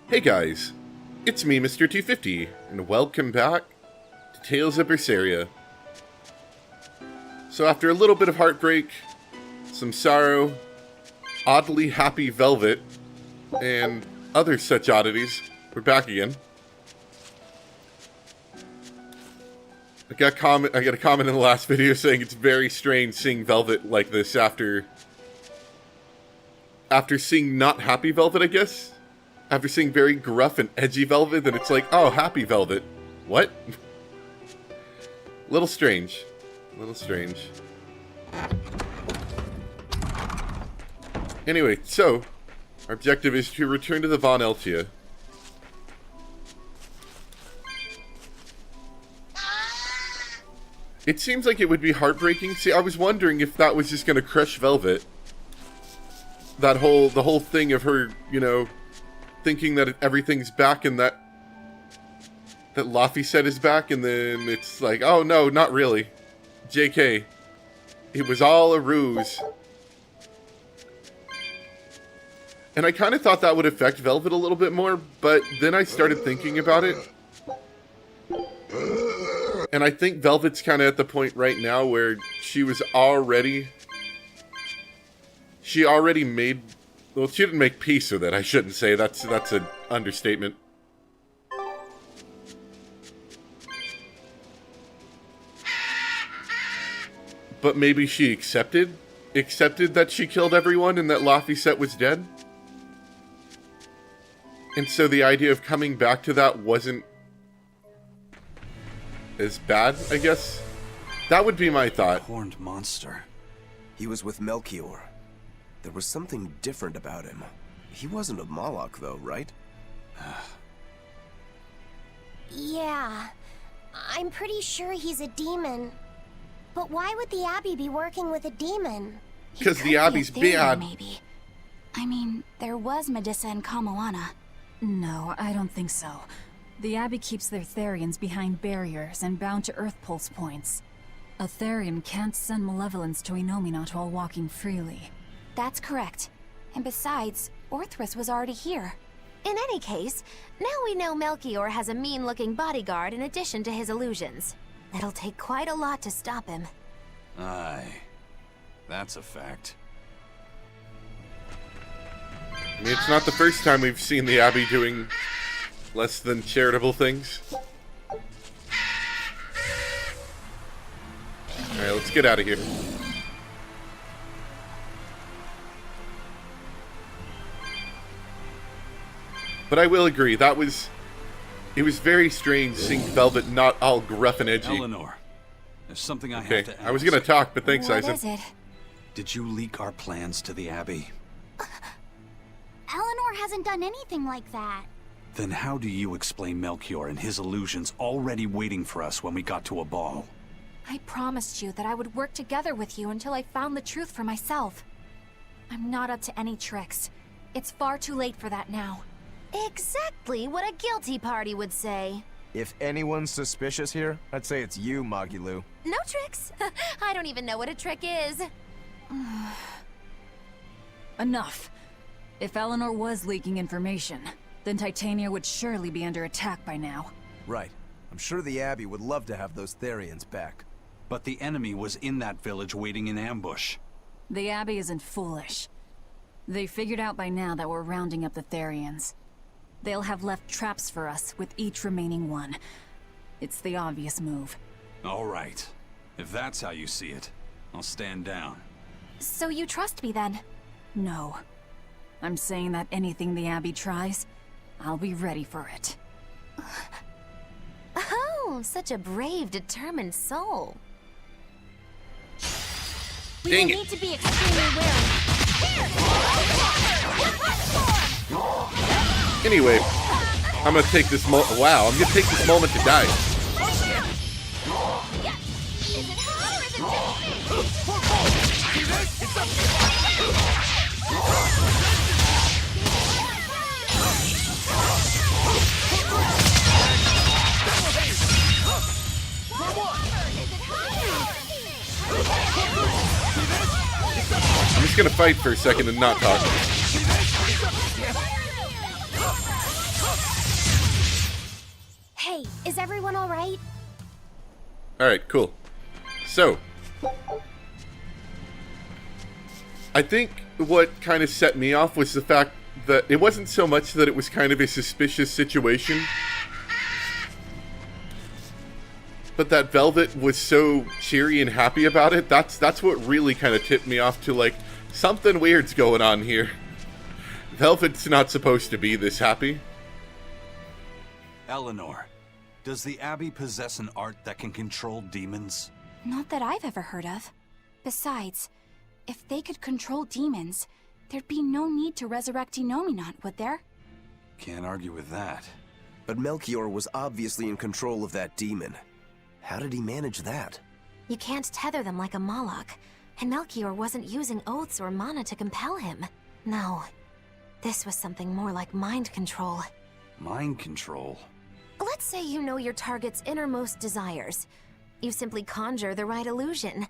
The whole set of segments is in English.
Hey guys, it's me, Mr. 250, and welcome back to Tales of Berseria. So after a little bit of heartbreak, some sorrow, oddly happy Velvet, and other such oddities, we're back again. I got a comment in the last video saying it's very strange seeing Velvet like this after seeing not happy Velvet, I guess. After seeing very gruff and edgy Velvet, then it's like, oh, happy Velvet. What? Little strange. Little strange. Anyway, so, our objective is to return to the Von Eltia. It seems like it would be heartbreaking. See, I was wondering if that was just going to crush Velvet. The whole thing of her, you know, thinking that everything's back and that Laphicet is back, and then it's like, oh no, not really. JK. It was all a ruse. And I kind of thought that would affect Velvet a little bit more, but then I started thinking about it. And I think Velvet's kind of at the point right now where she already made... Well, she didn't make peace with it, I shouldn't say. That's an understatement. But maybe she accepted that she killed everyone and that Laphicet was dead? And so the idea of coming back to that wasn't as bad, I guess? That would be my thought. Horned monster. He was with Melchior. There was something different about him. He wasn't a Moloch, though, right? Yeah, I'm pretty sure he's a demon. But why would the Abbey be working with a demon? Because the Abbey's bad. Maybe. I mean, there was Medusa and Kamoana. No, I don't think so. The Abbey keeps their Therians behind barriers and bound to Earth Pulse points. A Therian can't send malevolence to Enominat while walking freely. That's correct. And besides, Orthrus was already here. In any case, now we know Melchior has a mean-looking bodyguard in addition to his illusions. It'll take quite a lot to stop him. Aye. That's a fact. I mean, it's not the first time we've seen the Abbey doing less than charitable things. Alright, let's get out of here. But I will agree, it was very strange seeing Velvet not all gruff and edgy. Eleanor, there's something I have to ask. I was gonna talk, but thanks, What Isaac. is it? Did you leak our plans to the Abbey? Eleanor hasn't done anything like that. Then how do you explain Melchior and his illusions already waiting for us when we got to a ball? I promised you that I would work together with you until I found the truth for myself. I'm not up to any tricks. It's far too late for that now. Exactly what a guilty party would say. If anyone's suspicious here, I'd say it's you, Magilu. No tricks. I don't even know what a trick is. Enough. If Eleanor was leaking information, then Titania would surely be under attack by now. Right. I'm sure the Abbey would love to have those Therians back. But the enemy was in that village waiting in ambush. The Abbey isn't foolish. They figured out by now that we're rounding up the Therians. They'll have left traps for us with each remaining one. It's the obvious move. All right. If that's how you see it, I'll stand down. So you trust me then? No. I'm saying that anything the Abbey tries, I'll be ready for it. Oh, such a brave, determined soul. Dang We it. need to be extremely wary. Anyway, I'm gonna take this moment to die. Is it hot or is it I'm just gonna fight for a second and not talk. Is everyone alright? Alright, cool. So, I think what kind of set me off was the fact that it wasn't so much that it was kind of a suspicious situation, but that Velvet was so cheery and happy about it. That's what really kind of tipped me off to, like, something weird's going on here. Velvet's not supposed to be this happy. Eleanor, does the Abbey possess an art that can control demons? Not that I've ever heard of. Besides, if they could control demons, there'd be no need to resurrect Enominat, would there? Can't argue with that. But Melchior was obviously in control of that demon. How did he manage that? You can't tether them like a Moloch, and Melchior wasn't using oaths or mana to compel him. No, this was something more like mind control. Mind control? Let's say you know your target's innermost desires. You simply conjure the right illusion.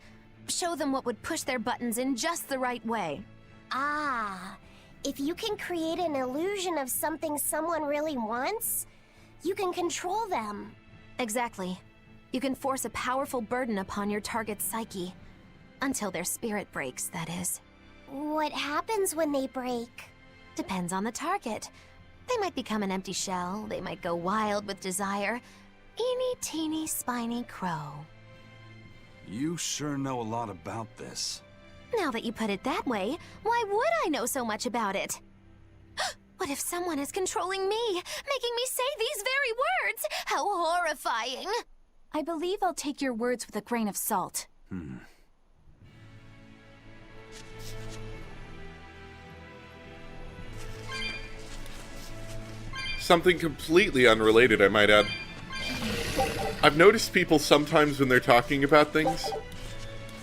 Show them what would push their buttons in just the right way. Ah, if you can create an illusion of something someone really wants, you can control them. Exactly. You can force a powerful burden upon your target's psyche. Until their spirit breaks, that is. What happens when they break? Depends on the target. They might become an empty shell, they might go wild with desire. Eeny teeny spiny crow. You sure know a lot about this. Now that you put it that way, why would I know so much about it? What if someone is controlling me, making me say these very words? How horrifying! I believe I'll take your words with a grain of salt. Something completely unrelated, I might add. I've noticed people sometimes when they're talking about things,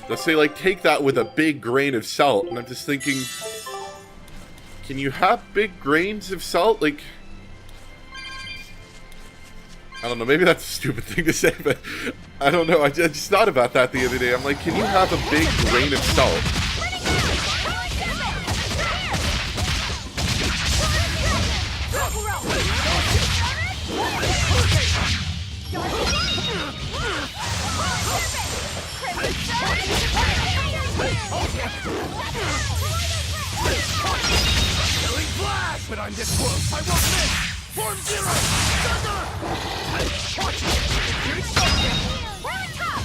they'll say, like, take that with a big grain of salt. And I'm just thinking, can you have big grains of salt? Like, I don't know, maybe that's a stupid thing to say, but I don't know. I just thought about that the other day. I'm like, can you have a big grain of salt? But I'm this close, I won't miss! Form zero! Here it goes! We're on top!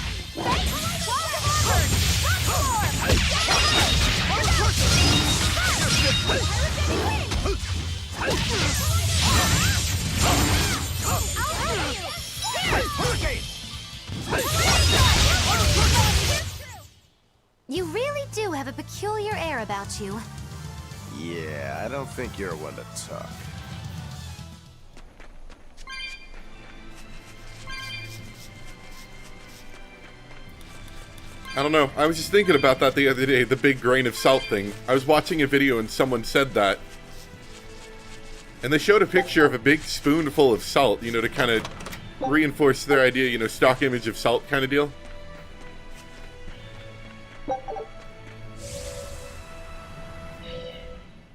You really do have a peculiar air about you. Yeah, I don't think you're one to talk. I don't know. I was just thinking about that the other day, the big grain of salt thing. I was watching a video and someone said that. And they showed a picture of a big spoonful of salt, you know, to kind of reinforce their idea, you know, stock image of salt kind of deal.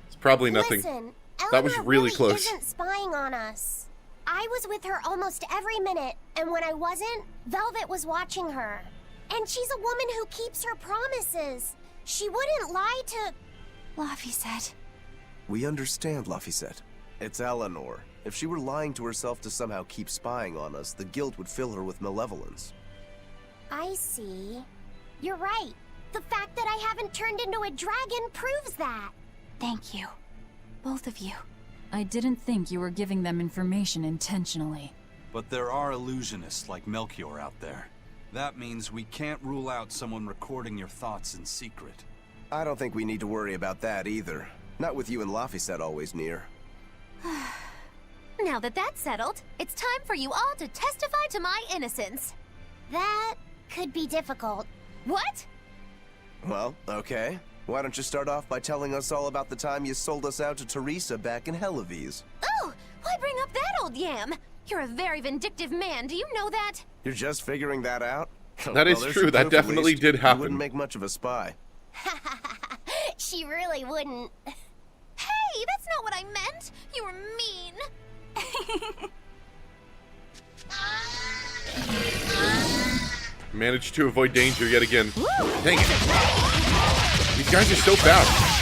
It's probably nothing. Listen, That was Eleanor really close. Isn't spying on us. I was with her almost every minute, and when I wasn't, Velvet was watching her. And she's a woman who keeps her promises. She wouldn't lie to... Laphicet. We understand, Laphicet. It's Eleanor. If she were lying to herself to somehow keep spying on us, the guilt would fill her with malevolence. I see. You're right. The fact that I haven't turned into a dragon proves that. Thank you. Both of you. I didn't think you were giving them information intentionally. But there are illusionists like Melchior out there. That means we can't rule out someone recording your thoughts in secret. I don't think we need to worry about that either. Not with you and Laphicet always near. Now that that's settled, it's time for you all to testify to my innocence. That could be difficult. What? Well, okay. Why don't you start off by telling us all about the time you sold us out to Teresa back in Helives? Oh, why bring up that old yam? You're a very vindictive man, do you know that? You're just figuring that out? That is there's true, your that proof, at definitely least. did happen. You wouldn't make much of a spy. She really wouldn't. Hey, that's not what I meant! You were mean! managed to avoid danger yet again. Dang it. These guys are so fast.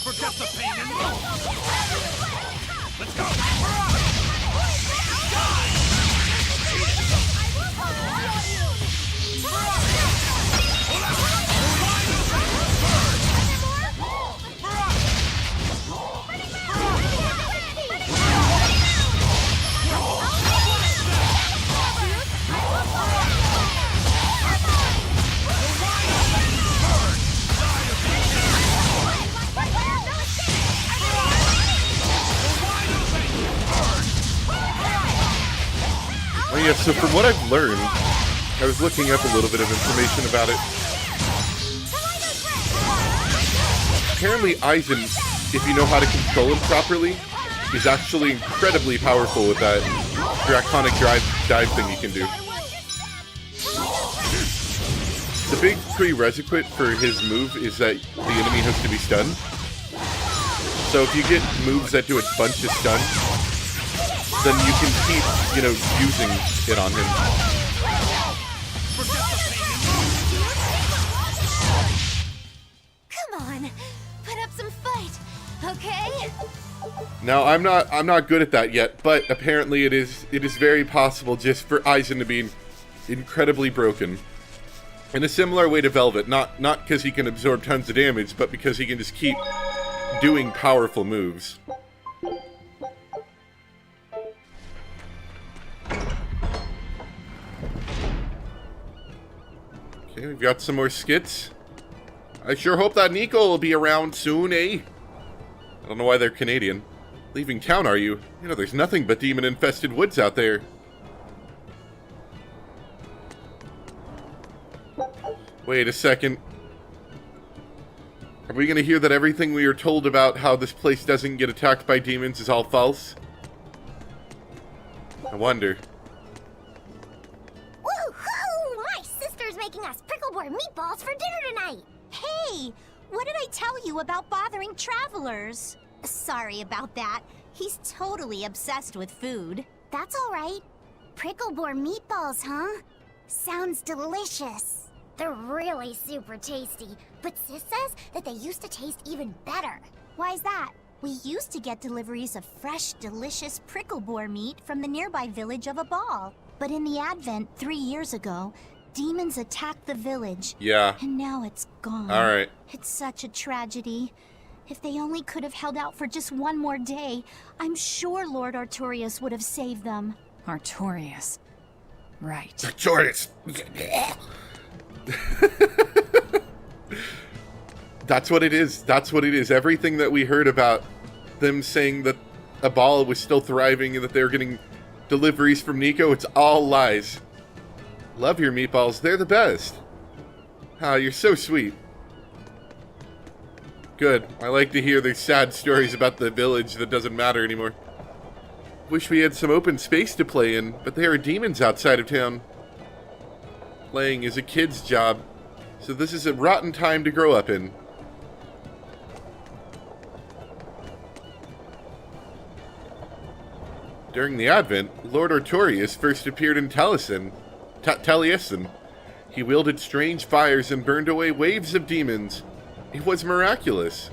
Forget the pain and let's go! Oh yeah, so from what I've learned, I was looking up a little bit of information about it. Apparently Aizen, if you know how to control him properly, is actually incredibly powerful with that draconic dive thing you can do. The big prerequisite for his move is that the enemy has to be stunned. So if you get moves that do a bunch of stun, then you can keep, using it on him. Come on, put up some fight, okay? Now I'm not good at that yet, but apparently it is very possible just for Aizen to be incredibly broken. In a similar way to Velvet, not because he can absorb tons of damage, but because he can just keep doing powerful moves. Okay, we've got some more skits. I sure hope that Nico will be around soon, eh? I don't know why they're Canadian. Leaving town, are you? There's nothing but demon-infested woods out there. Wait a second. Are we gonna hear that everything we are told about how this place doesn't get attacked by demons is all false? I wonder. Woohoo! My sister's making us prickleboard meatballs for dinner tonight! Hey, what did I tell you about bothering travelers? Sorry about that. He's totally obsessed with food. That's alright. Prickleboard meatballs, huh? Sounds delicious. They're really super tasty, but Sis says that they used to taste even better. Why's that? We used to get deliveries of fresh, delicious prickleboar meat from the nearby village of Abal. But in the Advent 3 years ago, demons attacked the village. Yeah. And now it's gone. Alright. It's such a tragedy. If they only could have held out for just one more day, I'm sure Lord Artorius would have saved them. Artorius. Right. Artorius! That's what it is. That's what it is. Everything that we heard about them saying that Abal was still thriving and that they were getting deliveries from Nico, it's all lies. Love your meatballs. They're the best. Ah, you're so sweet. Good. I like to hear these sad stories about the village that doesn't matter anymore. Wish we had some open space to play in, but there are demons outside of town. Playing is a kid's job, so this is a rotten time to grow up in. During the Advent, Lord Artorius first appeared in Taliesin. He wielded strange fires and burned away waves of demons. It was miraculous.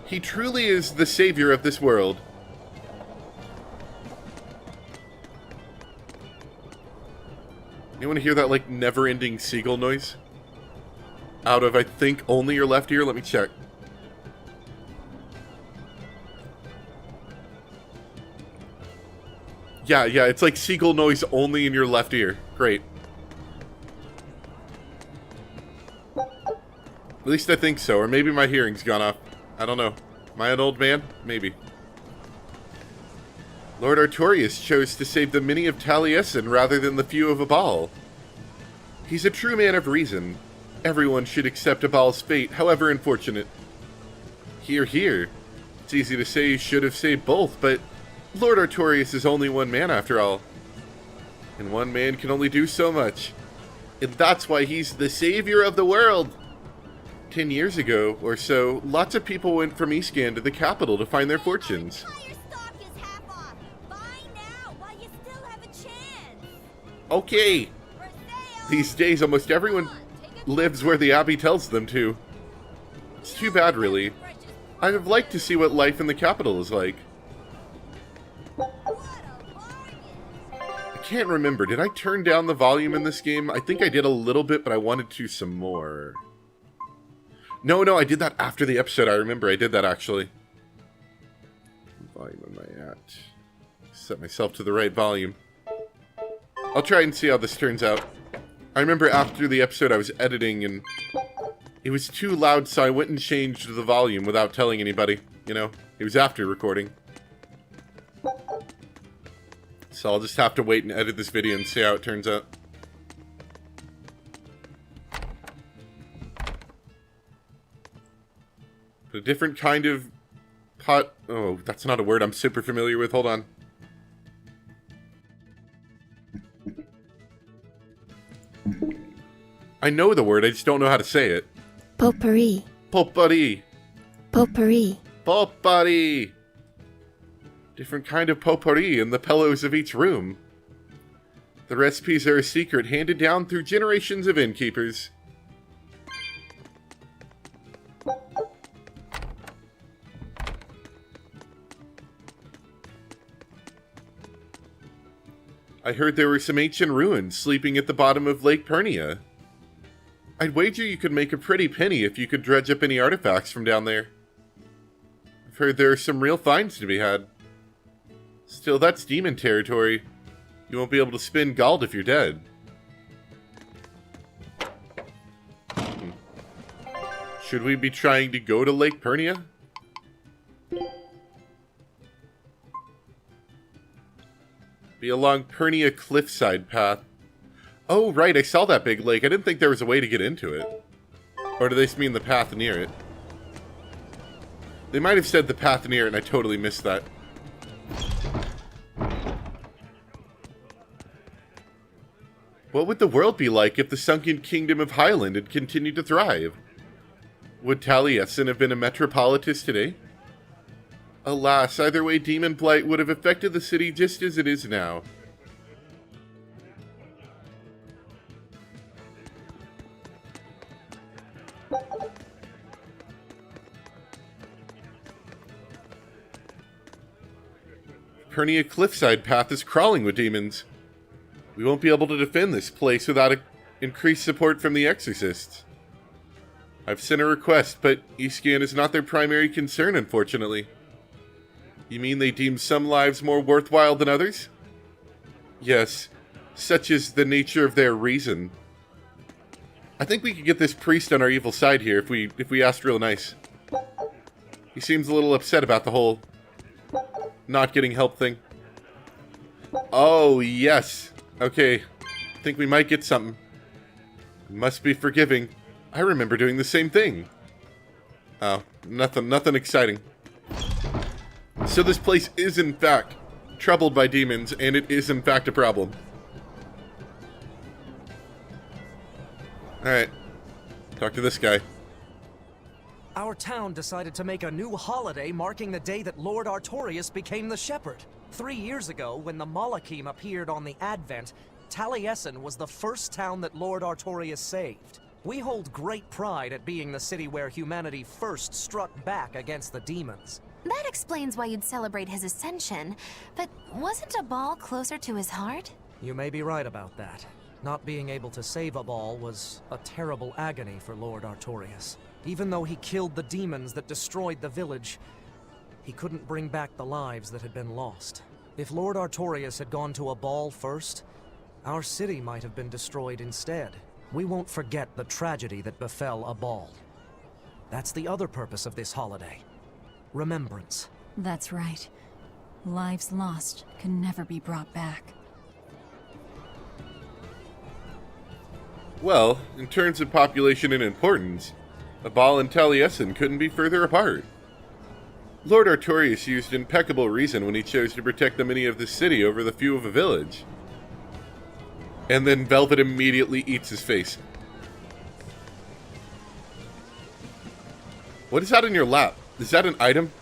He truly is the savior of this world. You want to hear that, like, never-ending seagull noise? Out of, I think, only your left ear? Let me check. Yeah, it's like seagull noise only in your left ear. Great. At least I think so, or maybe my hearing's gone off. I don't know. Am I an old man? Maybe. Lord Artorius chose to save the many of Taliesin rather than the few of Abal. He's a true man of reason. Everyone should accept Abal's fate, however unfortunate. Hear, hear. It's easy to say you should have saved both, but Lord Artorias is only one man after all. And one man can only do so much. And that's why he's the savior of the world. 10 years ago or so, lots of people went from Eastgan to the capital to find their fortunes. Okay. These days, almost everyone lives where the Abbey tells them to. It's too bad, really. I'd have liked to see what life in the capital is like. I can't remember. Did I turn down the volume in this game? I think I did a little bit, but I wanted to some more. No, I did that after the episode. I remember I did that, actually. What volume am I at? Set myself to the right volume. I'll try and see how this turns out. I remember after the episode I was editing and it was too loud, so I went and changed the volume without telling anybody. You know, it was after recording. So I'll just have to wait and edit this video and see how it turns out. A different kind of pot... Oh, that's not a word I'm super familiar with. Hold on. I know the word, I just don't know how to say it. Potpourri. Potpourri. Potpourri. Potpourri. Different kind of potpourri in the pillows of each room. The recipes are a secret handed down through generations of innkeepers. I heard there were some ancient ruins sleeping at the bottom of Lake Pernia. I'd wager you could make a pretty penny if you could dredge up any artifacts from down there. I've heard there are some real finds to be had. Still, that's demon territory. You won't be able to spin gold if you're dead. Should we be trying to go to Lake Pernia? Be along Pernia cliffside path. Oh, right, I saw that big lake. I didn't think there was a way to get into it. Or do they just mean the path near it? They might have said the path near it, and I totally missed that. What would the world be like if the sunken kingdom of Highland had continued to thrive? Would Taliesin have been a metropolis today? Alas, either way, demon blight would have affected the city just as it is now. Pernia cliffside path is crawling with demons. We won't be able to defend this place without increased support from the exorcists. I've sent a request, but Eastgan is not their primary concern, unfortunately. You mean they deem some lives more worthwhile than others? Yes, such is the nature of their reason. I think we could get this priest on our evil side here if we asked real nice. He seems a little upset about the whole not getting help thing. Oh, yes. Okay, I think we might get something. Must be forgiving. I remember doing the same thing. Oh, nothing exciting. So this place is in fact troubled by demons, and it is in fact a problem. Alright, talk to this guy. Our town decided to make a new holiday marking the day that Lord Artorias became the Shepherd. 3 years ago, when the Malachim appeared on the Advent, Taliesin was the first town that Lord Artorias saved. We hold great pride at being the city where humanity first struck back against the demons. That explains why you'd celebrate his ascension, but wasn't a ball closer to his heart? You may be right about that. Not being able to save a ball was a terrible agony for Lord Artorias. Even though he killed the demons that destroyed the village, he couldn't bring back the lives that had been lost. If Lord Artorias had gone to a ball first, our city might have been destroyed instead. We won't forget the tragedy that befell a ball. That's the other purpose of this holiday. Remembrance. That's right. Lives lost can never be brought back. Well, in terms of population and importance, Abal and Taliesin couldn't be further apart. Lord Artorias used impeccable reason when he chose to protect the many of the city over the few of a village. And then Velvet immediately eats his face. What is that in your lap? Is that an item?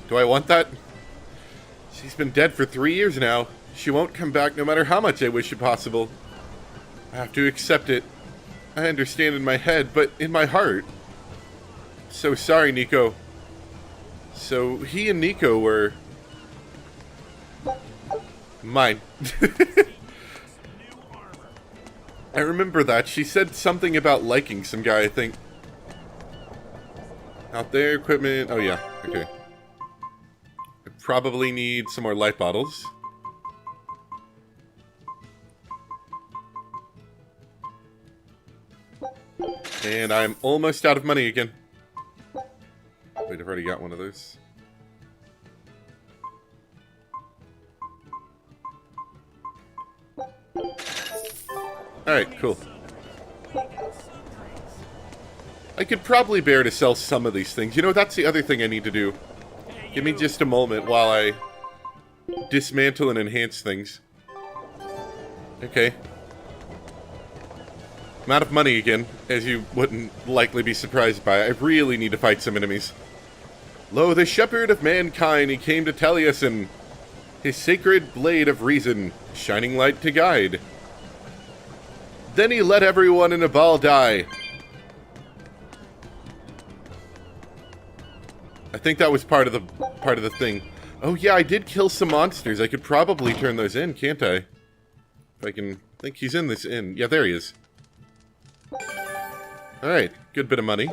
Do I want that? She's been dead for 3 years now. She won't come back no matter how much I wish it possible. I have to accept it. I understand in my head, but in my heart. So sorry, Nico. So he and Nico were... mine. I remember that. She said something about liking some guy, I think. Out there, equipment... oh yeah, okay. I probably need some more light bottles. And I'm almost out of money again. Wait, I've already got one of those. Alright, cool. I could probably bear to sell some of these things. You know, that's the other thing I need to do. Give me just a moment while I dismantle and enhance things. Okay. I'm out of money again, as you wouldn't likely be surprised by. I really need to fight some enemies. Lo, the shepherd of mankind, he came to Taliesin, his sacred blade of reason, shining light to guide. Then he let everyone in a ball die. I think that was part of the thing. Oh yeah, I did kill some monsters. I could probably turn those in, can't I? If I can think he's in this inn. Yeah, there he is. Alright, good bit of money.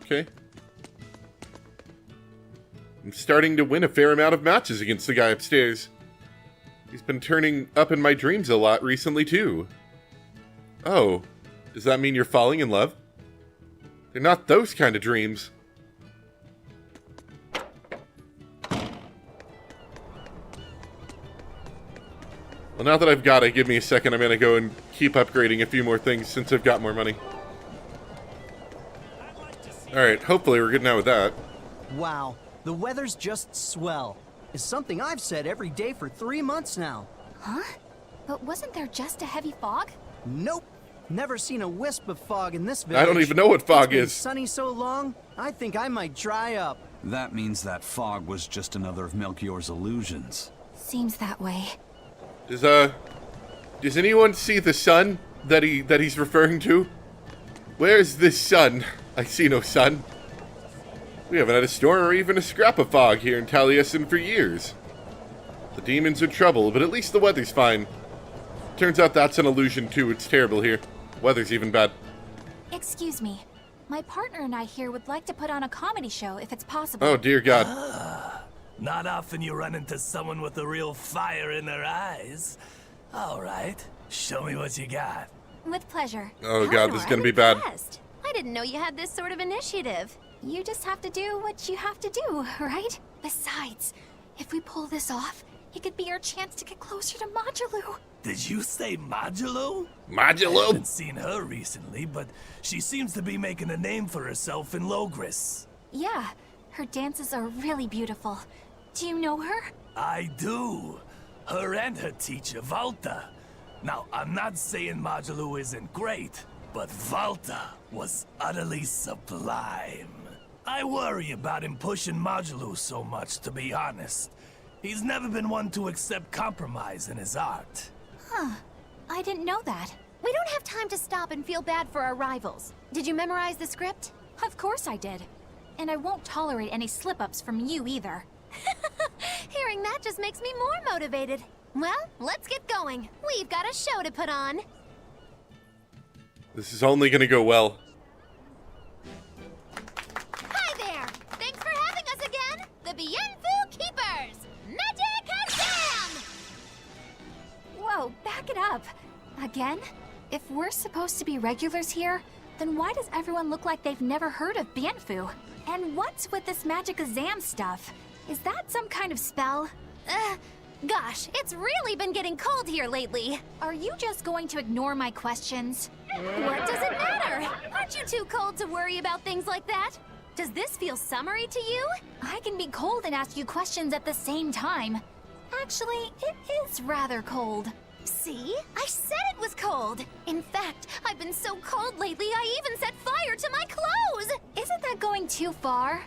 Okay. I'm starting to win a fair amount of matches against the guy upstairs. He's been turning up in my dreams a lot recently, too. Oh, does that mean you're falling in love? They're not those kind of dreams. Well, now that I've got it, give me a second. I'm going to go and keep upgrading a few more things since I've got more money. Alright, hopefully we're good now with that. Wow, the weather's just swell. It's something I've said every day for 3 months now. Huh? But wasn't there just a heavy fog? Nope. Never seen a wisp of fog in this village. I don't even know what fog is. It's been sunny so long, I think I might dry up. That means that fog was just another of Melchior's illusions. Seems that way. Does anyone see the sun that he's referring to? Where's this sun? I see no sun. We haven't had a storm or even a scrap of fog here in Taliesin for years. The demons are trouble, but at least the weather's fine. Turns out that's an illusion too. It's terrible here. Weather's even bad. Excuse me. My partner and I here would like to put on a comedy show if it's possible. Oh, dear God. Not often you run into someone with a real fire in their eyes. All right, show me what you got. With pleasure. Oh God, this is gonna be bad. Impressed. I didn't know you had this sort of initiative. You just have to do what you have to do, right? Besides, if we pull this off, it could be our chance to get closer to Modulu. Did you say Modulu? Modulu? I haven't seen her recently, but she seems to be making a name for herself in Logris. Yeah, her dances are really beautiful. Do you know her? I do. Her and her teacher, Valta. Now, I'm not saying Modulu isn't great, but Valta was utterly sublime. I worry about him pushing Modulu so much, to be honest. He's never been one to accept compromise in his art. Huh. I didn't know that. We don't have time to stop and feel bad for our rivals. Did you memorize the script? Of course I did. And I won't tolerate any slip-ups from you either. Hearing that just makes me more motivated. Well, let's get going. We've got a show to put on. This is only gonna go well. Hi there! Thanks for having us again! The Bienfu Keepers! Magic Kazam! Whoa, back it up. Again? If we're supposed to be regulars here, then why does everyone look like they've never heard of Bienfu? And what's with this Magic Kazam stuff? Is that some kind of spell? Gosh, it's really been getting cold here lately. Are you just going to ignore my questions? What does it matter? Aren't you too cold to worry about things like that? Does this feel summery to you? I can be cold and ask you questions at the same time. Actually, it is rather cold. See? I said it was cold. In fact, I've been so cold lately, I even set fire to my clothes. Isn't that going too far?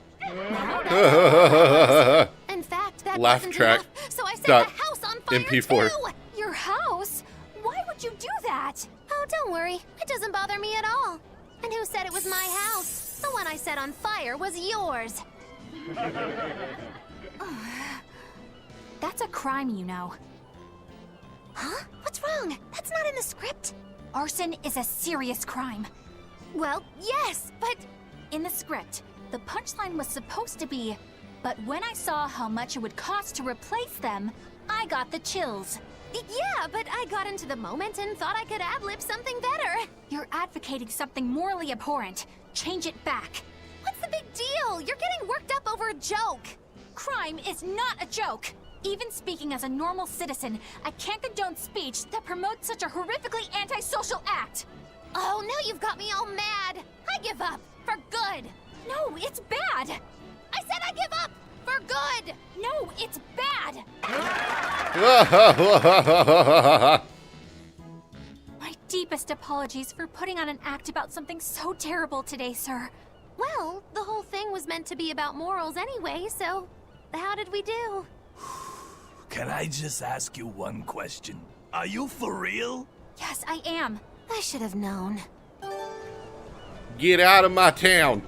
In fact, that Laugh wasn't track. enough, so I set Dot the house on fire MP4. too. Your house? Why would you do that? Oh, don't worry. It doesn't bother me at all. And who said it was my house? The one I set on fire was yours. That's a crime, you know. Huh? What's wrong? That's not in the script. Arson is a serious crime. Well, yes, but... In the script, the punchline was supposed to be, but when I saw how much it would cost to replace them, I got the chills. Yeah, but I got into the moment and thought I could ad-lib something better. You're advocating something morally abhorrent. Change it back. What's the big deal? You're getting worked up over a joke. Crime is not a joke. Even speaking as a normal citizen, I can't condone speech that promotes such a horrifically antisocial act. Oh, now you've got me all mad. I give up. For good. No, it's bad. I said I give up. For good. No, it's bad. My deepest apologies for putting on an act about something so terrible today, sir. Well, the whole thing was meant to be about morals anyway, so how did we do? Can I just ask you one question? Are you for real? Yes, I am. I should have known. Get out of my town.